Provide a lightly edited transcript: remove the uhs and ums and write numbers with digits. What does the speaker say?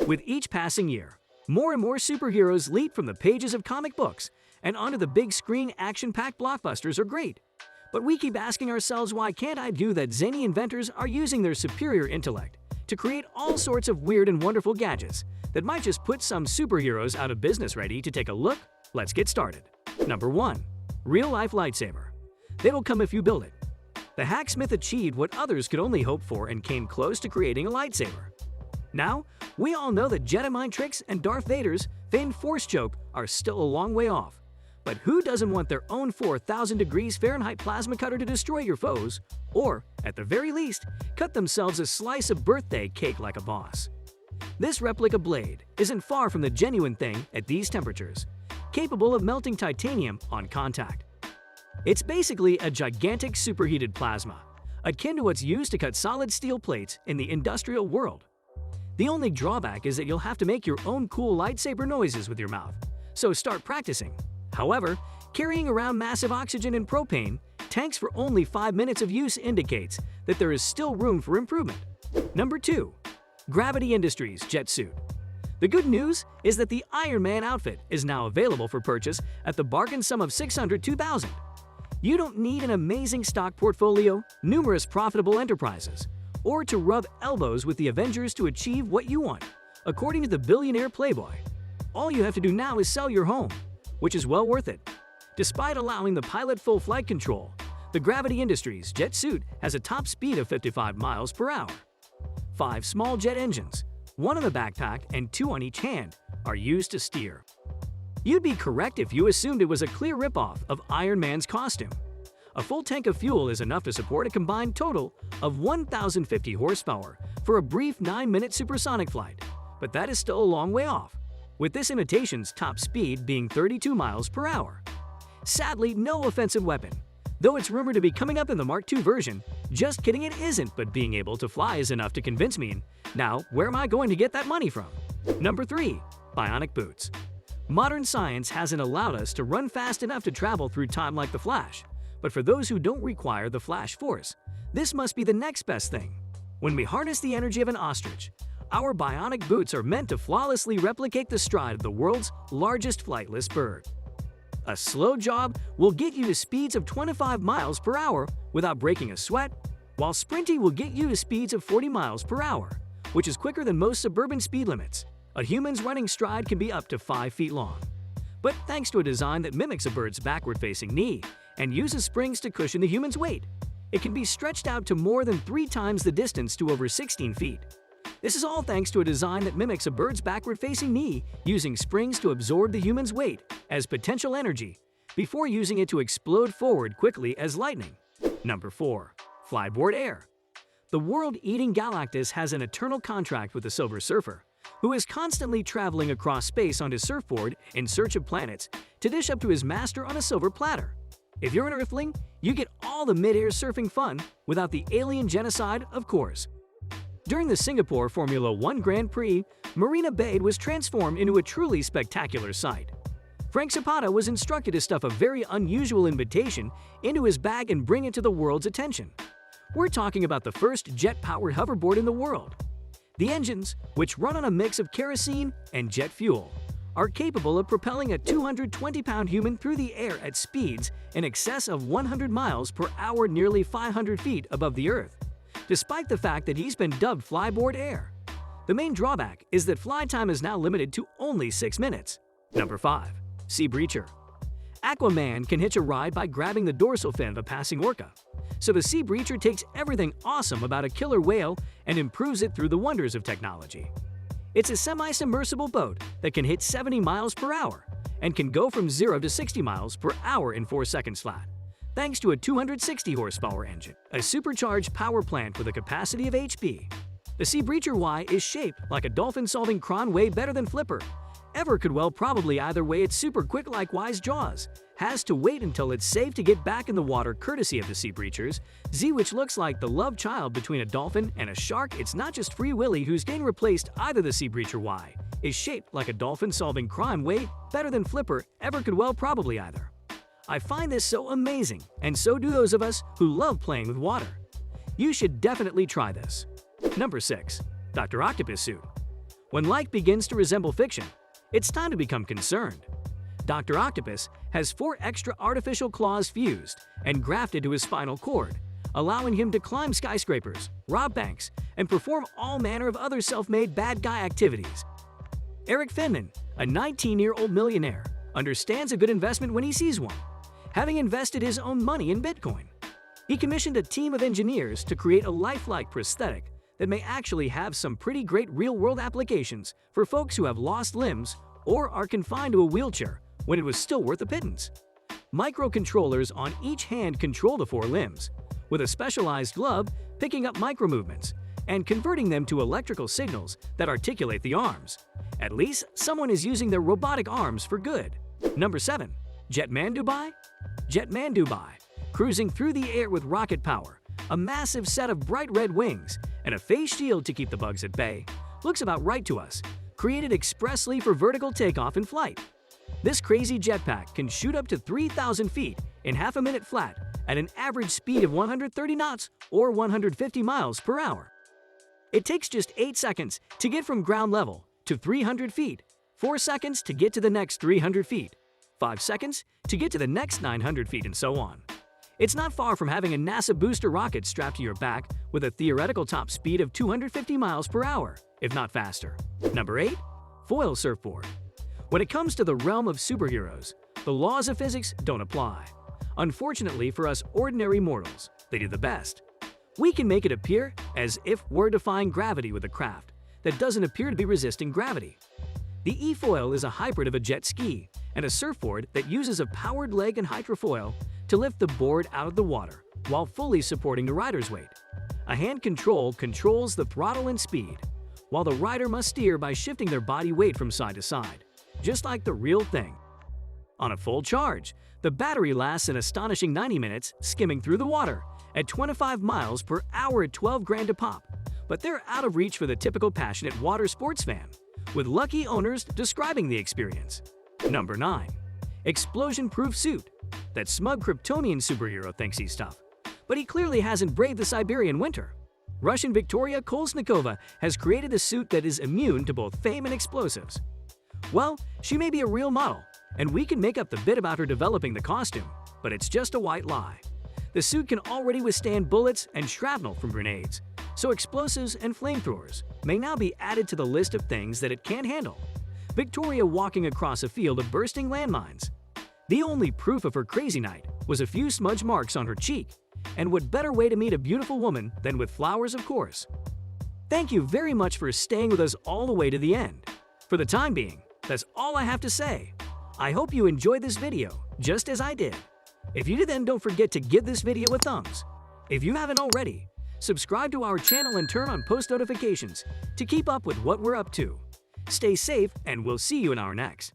With each passing year, more and more superheroes leap from the pages of comic books and onto the big screen action-packed blockbusters are great. But we keep asking ourselves, why can't I do that? Zany inventors are using their superior intellect to create all sorts of weird and wonderful gadgets that might just put some superheroes out of business. Ready to take a look? Let's get started. Number 1. Real-life lightsaber. They will come if you build it. The hacksmith achieved what others could only hope for and came close to creating a lightsaber. Now, we all know that Jedi mind tricks and Darth Vader's famed Force choke are still a long way off. But who doesn't want their own 4,000 degrees Fahrenheit plasma cutter to destroy your foes, or, at the very least, cut themselves a slice of birthday cake like a boss? This replica blade isn't far from the genuine thing at these temperatures, capable of melting titanium on contact. It's basically a gigantic superheated plasma, akin to what's used to cut solid steel plates in the industrial world. The only drawback is that you'll have to make your own cool lightsaber noises with your mouth, so start practicing. However, carrying around massive oxygen and propane tanks for only 5 minutes of use indicates that there is still room for improvement. Number 2. Gravity Industries Jet Suit. The good news is that the Iron Man outfit is now available for purchase at the bargain sum of $602,000. You don't need an amazing stock portfolio, numerous profitable enterprises, or to rub elbows with the Avengers to achieve what you want. According to the billionaire playboy, all you have to do now is sell your home, which is well worth it. Despite allowing the pilot full flight control, the Gravity Industries jet suit has a top speed of 55 miles per hour. 5 small jet engines, 1 on the backpack and 2 on each hand, are used to steer. You'd be correct if you assumed it was a clear ripoff of Iron Man's costume. A full tank of fuel is enough to support a combined total of 1,050 horsepower for a brief 9-minute supersonic flight, but that is still a long way off, with this imitation's top speed being 32 miles per hour. Sadly, no offensive weapon, though it's rumored to be coming up in the Mark II version. Just kidding, it isn't, but being able to fly is enough to convince me. Now, where am I going to get that money from? Number 3. Bionic boots. Modern science hasn't allowed us to run fast enough to travel through time like the Flash, but for those who don't require the Flash force, this must be the next best thing. When we harness the energy of an ostrich, our bionic boots are meant to flawlessly replicate the stride of the world's largest flightless bird. A slow jog will get you to speeds of 25 miles per hour without breaking a sweat, while sprinting will get you to speeds of 40 miles per hour, which is quicker than most suburban speed limits. A human's running stride can be up to 5 feet long. But thanks to a design that mimics a bird's backward-facing knee and uses springs to cushion the human's weight, it can be stretched out to more than 3 times the distance to over 16 feet. This is all thanks to a design that mimics a bird's backward-facing knee, using springs to absorb the human's weight as potential energy before using it to explode forward quickly as lightning. Number 4. Flyboard Air. The world-eating Galactus has an eternal contract with the Silver Surfer, who is constantly traveling across space on his surfboard in search of planets to dish up to his master on a silver platter. If you're an Earthling, you get all the mid-air surfing fun without the alien genocide, of course. During the Singapore Formula 1 Grand Prix, Marina Bay was transformed into a truly spectacular sight. Frank Zapata was instructed to stuff a very unusual invitation into his bag and bring it to the world's attention. We're talking about the first jet-powered hoverboard in the world. The engines, which run on a mix of kerosene and jet fuel, are capable of propelling a 220-pound human through the air at speeds in excess of 100 miles per hour, nearly 500 feet above the Earth, despite the fact that he's been dubbed Flyboard Air. The main drawback is that flight time is now limited to only 6 minutes. Number 5. Sea Breacher. Aquaman can hitch a ride by grabbing the dorsal fin of a passing orca, so the Sea Breacher takes everything awesome about a killer whale and improves it through the wonders of technology. It's a semi-submersible boat that can hit 70 miles per hour and can go from 0 to 60 miles per hour in 4 seconds flat, thanks to a 260 horsepower engine, a supercharged power plant with a capacity of HP. The Sea Breacher Y is shaped like a dolphin, solving crime way better than Flipper ever could. Well, probably either way, it's super quick like Wise Jaws has to wait until it's safe to get back in the water, courtesy of the Sea Breachers Z, which looks like the love child between a dolphin and a shark. It's not just Free Willy who's getting replaced either. The Sea Breacher Y is shaped like a dolphin, solving crime way better than Flipper ever could. Well, probably either. I find this so amazing, and so do those of us who love playing with water. You should definitely try this. Number 6. Dr. Octopus Suit. When life begins to resemble fiction, it's time to become concerned. Dr. Octopus has 4 extra artificial claws fused and grafted to his spinal cord, allowing him to climb skyscrapers, rob banks, and perform all manner of other self-made bad guy activities. Eric Finman, a 19-year-old millionaire, understands a good investment when he sees one, having invested his own money in Bitcoin. He commissioned a team of engineers to create a lifelike prosthetic that may actually have some pretty great real-world applications for folks who have lost limbs or are confined to a wheelchair when it was still worth a pittance. Microcontrollers on each hand control the 4 limbs, with a specialized glove picking up micromovements and converting them to electrical signals that articulate the arms. At least someone is using their robotic arms for good. Number 7. Jetman Dubai? Jetman Dubai, cruising through the air with rocket power, a massive set of bright red wings, and a face shield to keep the bugs at bay, looks about right to us, created expressly for vertical takeoff and flight. This crazy jetpack can shoot up to 3,000 feet in half a minute flat at an average speed of 130 knots or 150 miles per hour. It takes just 8 seconds to get from ground level to 300 feet, 4 seconds to get to the next 300 feet, 5 seconds to get to the next 900 feet, and so on. It's not far from having a NASA booster rocket strapped to your back with a theoretical top speed of 250 miles per hour, if not faster. Number 8. Foil Surfboard. When it comes to the realm of superheroes, the laws of physics don't apply. Unfortunately for us ordinary mortals, they do the best. We can make it appear as if we're defying gravity with a craft that doesn't appear to be resisting gravity. The e-foil is a hybrid of a jet ski and a surfboard that uses a powered leg and hydrofoil to lift the board out of the water while fully supporting the rider's weight. A hand control controls the throttle and speed, while the rider must steer by shifting their body weight from side to side, just like the real thing. On a full charge, the battery lasts an astonishing 90 minutes skimming through the water at 25 miles per hour at 12 grand a pop, but they're out of reach for the typical passionate water sports fan, with lucky owners describing the experience. Number 9. Explosion-proof suit. That smug Kryptonian superhero thinks he's tough, but he clearly hasn't braved the Siberian winter. Russian Victoria Kolesnikova has created a suit that is immune to both fame and explosives. Well, she may be a real model, and we can make up the bit about her developing the costume, but it's just a white lie. The suit can already withstand bullets and shrapnel from grenades, so explosives and flamethrowers may now be added to the list of things that it can't handle. Victoria walking across a field of bursting landmines. The only proof of her crazy night was a few smudge marks on her cheek, and what better way to meet a beautiful woman than with flowers, of course. Thank you very much for staying with us all the way to the end. For the time being, that's all I have to say. I hope you enjoyed this video, just as I did. If you did, then don't forget to give this video a thumbs. If you haven't already, subscribe to our channel and turn on post notifications to keep up with what we're up to. Stay safe, and we'll see you in our next.